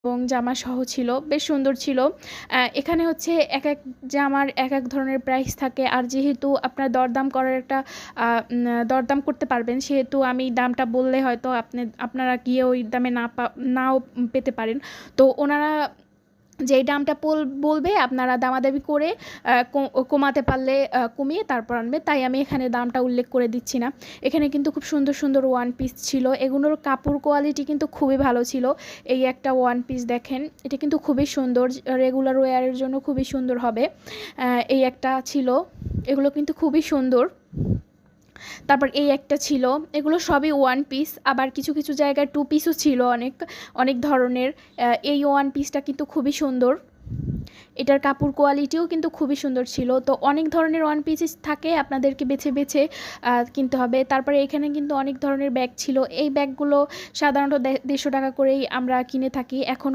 এবং জামা সহ ছিল, বেশ সুন্দর ছিল। এখানে হচ্ছে এক এক জামার এক এক ধরনের প্রাইস থাকে, আর যেহেতু আপনার দরদাম করার একটা দরদাম করতে পারবেন, সেহেতু আমি দামটা বললে হয়তো আপনারা গিয়ে ওই দামে নাও পেতে পারেন। তো ওনারা যেই দামটা বলবে আপনারা দামাদামি করে কমাতে পারলে কমিয়ে তারপর আনবে, তাই আমি এখানে দামটা উল্লেখ করে দিচ্ছি না। এখানে কিন্তু খুব সুন্দর সুন্দর ওয়ান পিস ছিল, এগুলোর কাপড় কোয়ালিটি কিন্তু খুবই ভালো ছিল। এই একটা ওয়ান পিস দেখেন, এটা কিন্তু খুবই সুন্দর, রেগুলার ওয়্যারের জন্য খুবই সুন্দর হবে। এই একটা ছিল, এগুলো কিন্তু খুবই সুন্দর। তারপর এই একটা ছিল, এগুলো সবই ওয়ান পিস, আবার কিছু কিছু জায়গায় টু পিসও ছিল অনেক অনেক ধরনের। এই ওয়ান পিসটা কিন্তু খুবই সুন্দর, এটার কাপড় কোয়ালিটিও কিন্তু খুবই সুন্দর ছিল। তো অনেক ধরনের ওয়ান পিস থাকে, আপনাদেরকে বেছে বেছে কিনতে হবে। তারপরে এখানে কিন্তু অনেক ধরনের ব্যাগ ছিল, এই ব্যাগগুলো সাধারণত 150 টাকা করেই আমরা কিনে থাকি। এখনও